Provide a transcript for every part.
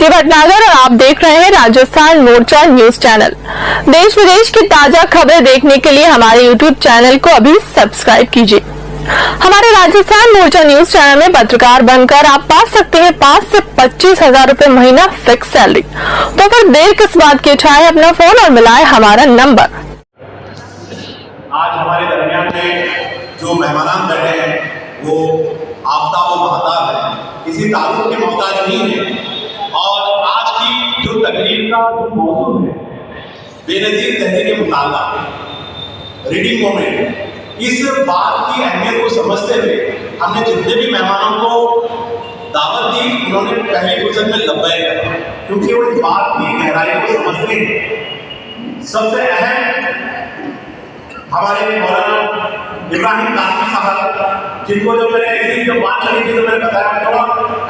भारतीय भटनागर और आप देख रहे हैं राजस्थान मोर्चा न्यूज चैनल। देश विदेश की ताजा खबरें देखने के लिए हमारे यूट्यूब चैनल को अभी सब्सक्राइब कीजिए। हमारे राजस्थान मोर्चा न्यूज चैनल में पत्रकार बनकर आप पा सकते हैं 5 से 25 हजार रुपए महीना फिक्स सैलरी। तो फिर देर किस बात की, उठाएं अपना फोन और मिलाएं हमारा नंबर। आज हमारे दरमियान में जो मेहमान बैठे हैं वो आफ्ताब व महताब है, किसी तारुफ के मोहताज नहीं है। और आज की जो तकरीर का जो मौजूद है बेनज़ीर तहरीक मुतालबा, रीडिंग मोमेंट, इस बात की अहमियत को समझते हुए हमने जितने भी मेहमानों को दावत दी उन्होंने पहली फुर्सत में लब्बैक किया, क्योंकि वो इस बात की गहराई को समझते हैं। सबसे अहम हमारे मौलाना इब्राहिम कासमी साहब, जिनको जब मैंने ऐसी जब बात चली थी तो मैंने बताया थोड़ा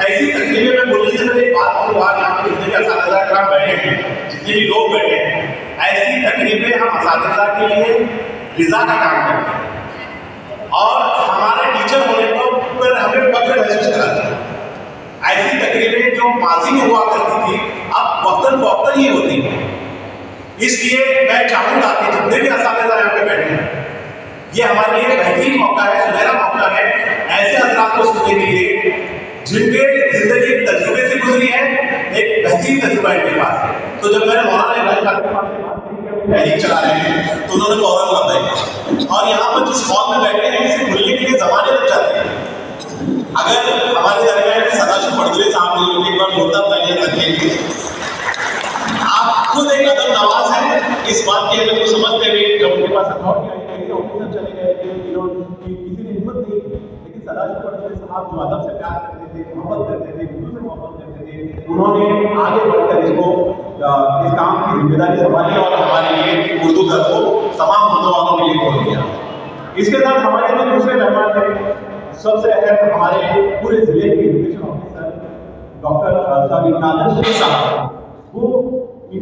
ऐसी तकलीफें में बोलने से मैंने एक बात करूँ, आज यहाँ पर जितने भी असातिज़ा कराम बैठे हैं, जितने भी लोग बैठे हैं, ऐसी तकलीफें हम असातिज़ा के लिए रिजा का काम करते हैं और हमारे टीचर होने पर हमें फख्र महसूस कराते हैं। ऐसी तकलीफें जो माजी में हुआ करती थी अब वक्तन फौक्तन ही होती है। इसलिए मैं चाहूँगा कि जितने भी असातिज़ा यहाँ पे बैठे हैं, ये हमारे लिए बेहतरीन मौका है, सुनहरा मौका है ऐसे हज़रात को सुनने के लिए जिनके जिंदगी तजुर्बे से गुजरी है, एक बेहतरीन तजुर्बा इनके पास है। तो जब मैंने मौलाना तहरीक चला रहे हैं तो उन्होंने फौरन लब्बैक, और यहाँ पर जिस हॉल में बैठे हैं इसे खुलने के लिए ज़माने लग जाते हैं। अगर हमारे दरमियान सदाशिव पड़दुले साहब ने एक बार जोरदार तालियां रखेंगे, आप खुद एक अदब नवाज हैं इस बात की अहमियत को समझते हुए। जब उनके पास अथॉरिटी आई, ऑफिसर चले गए किसी ने हिम्मत नहीं की, लेकिन सदाशिव पड़दुले साहब जो अदब से प्यार करते थे, मोहब्बत करते थे, गुरु से मोहब्बत करते थे, उन्होंने आगे बढ़कर इसको इस काम की जिम्मेदारी संभाली और हमारे लिए उर्दू घर को तमाम मुद्दों के लिए खोल दिया। इसके साथ हमारे जो दूसरे मेहमान थे, सबसे अहम हमारे पूरे जिले के education officer doctor Nadar Shaikh साहब, वो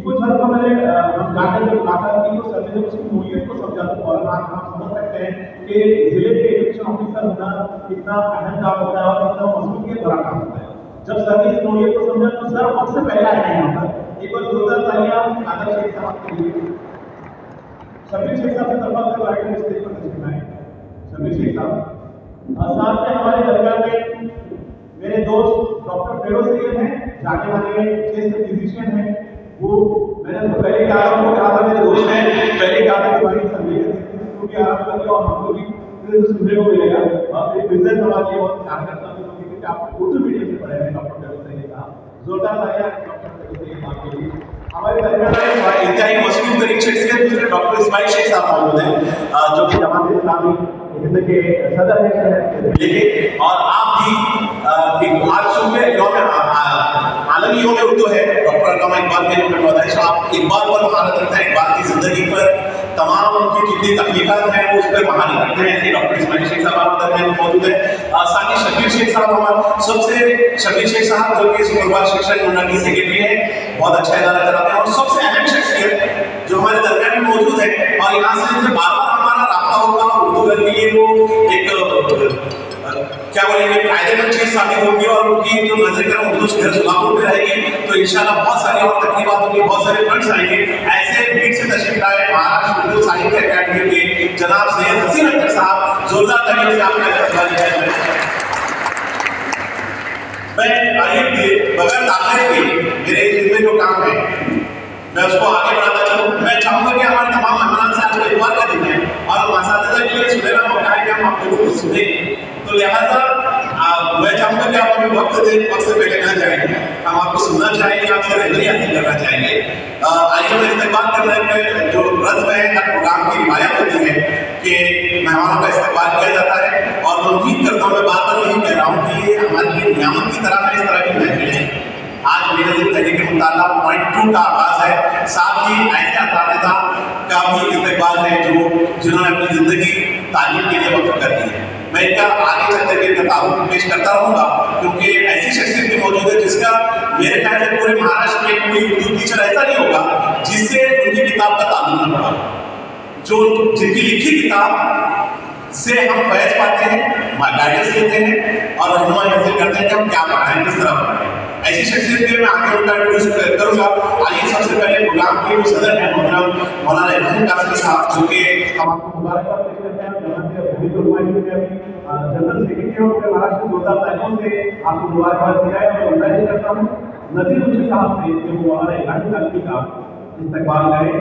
कुछ हद तक मैंने हम जाकर जब मुलाकात की तो सर ने जब उसकी नोयत को समझा तो फौरन आज हम समझ सकते हैं कि जिले के एजुकेशन ऑफिसर होना कितना अहम काम होता है और कितना मजबूतियत भरा काम होता है। जब सर ने इस नोयत को समझा तो सर सबसे पहले आए हैं यहाँ पर। एक बार जोरदार तालियां नादर शेख साहब के लिए। शबीर शेख साहब से दरबार से आगे स्टेज पर तशरीफ लाए। शबीर शेख साहब साथ में हमारे दरबार में मेरे दोस्त डॉक्टर फेरोज सैयद हैं, जाने माने चेस्ट फिजिशियन हैं। वो मैंने तो पहले कहा था मेरे दोस्त हैं, पहले कहा था कि भाई संदेश को भी आराम कर लो और हमको भी सुनने को मिलेगा। और एक बिजनेस हमारे लिए बहुत ध्यान करता हूँ क्योंकि आप उर्दू मीडियम से पढ़े हैं। डॉक्टर फेरोज सैयद साहब, जोरदार तालियां डॉक्टर फेरोज सैयद साहब के लिए। हमारे दरमियान में इंतहाई मशहूर तरीके से दूसरे डॉक्टर इस्माइल शेख साहब मौजूद हैं, जो कि जमात इस्लामी हिंद के सदर हैं लेकिन, और आप भी आज सुबह यौम आलमी यौम उर्दू है, डॉक्टर अल्लामा इकबाल के यौम पैदाइश। आप इकबाल पर महारत रखते हैं, इकबाल की जिंदगी पर तमाम उनकी जितनी तकलीफात हैं वो उस पर महारत रखते हैं। ऐसे डॉक्टर इस्माइल शेख साहब हमारे दरमियान मौजूद है। साथ ही शबीर शेख साहब हमारे सबसे शबीर शेख साहब जो कि सुपरवाइजर शिक्षण मंडल की सेक्रेटरी है, बहुत अच्छा इदारा चलाते हैं। और सबसे अहम शख्सियत जो हमारे दरमियान में मौजूद है और यहाँ से बार बार हमारा रास्ता होगा उर्दू के लिए, वो एक क्या बोलेंगे फायदेमंद चीज साबित होगी और उनकी जो नजर करें उर्दू सुलापुर में रहेगी तो इंशाल्लाह बहुत सारी और तकलीफात होंगी, बहुत सारे फंड्स आएंगे। ऐसे भीड़ से तशरीफ लाए महाराष्ट्र उर्दू साहित्य अकादमी के जनाब सैयद हसीन अख्तर साहब, जोरदार तरीके से आपका मैं आइए बगैर दाखिले के मेरे जिम्मे जो काम है मैं उसको आगे बढ़ाता चलूँ। मैं चाहूँगा कि हमारे तमाम मेहमान से आज एक बार कर देंगे और हम असातिज़ा के लिए सुनहरा मौका है कि हम आप लोगों को सुने, तो लिहाजा मैं चाहूँगा कि आप हमें वक्त दें, वक्त से पहले ना जाएंगे, हम आपको सुनना चाहेंगे, आपसे रहबरी हासिल करना चाहेंगे। आइए मैं इस्तेमाल करने में जो रस्म है हर प्रोग्राम की रिवायत होती है कि मेहमानों का इस्तेमाल किया जाता है और मैं उम्मीद करता हूँ, मैं बार बार यही कह रहा हूँ कि ये हमारे लिए नियामत की तरह है इस तरह की महफिल है। आज मेरे तहरीक मुताल्ला पॉइंट 2 का आगाज है, साथ ही ऐसे असातिज़ा का भी इस्तेमाल है जो जिन्होंने अपनी जिंदगी तालीम के लिए वक्त कर दी है। मैं इनका आगे चलते हुए इनका तारुफ पेश करता रहूँगा क्योंकि ऐसी शख्सियत भी मौजूद है जिसका मेरे ख्याल से पूरे महाराष्ट्र में कोई उर्दू टीचर ऐसा नहीं होगा जिससे उनकी किताब का ताल्लुक न पड़ा, जो जिनकी लिखी किताब से हम फैज पाते हैं, गाइडेंस लेते हैं और रहनुमाई हासिल करते हैं कि हम क्या पढ़ाएं, किस तरह पढ़ाएं। ऐसी शख्सियत में मैं आगे उनका इंट्रोड्यूस करूंगा। आइए सबसे पहले प्रोग्राम के जो सदर हैं मोहतरम मौलाना इब्राहिम कासमी साहब, जो कि हम आपको मुबारकबाद पेश करते हैं। जनरल सेक्रेटरी ऑफ महाराष्ट्र 2000 से आपको मुबारकबाद दिया है और मैं करता हूँ नजीर साहब से जो मौलाना इब्राहिम कासमी का इस्तेमाल करें।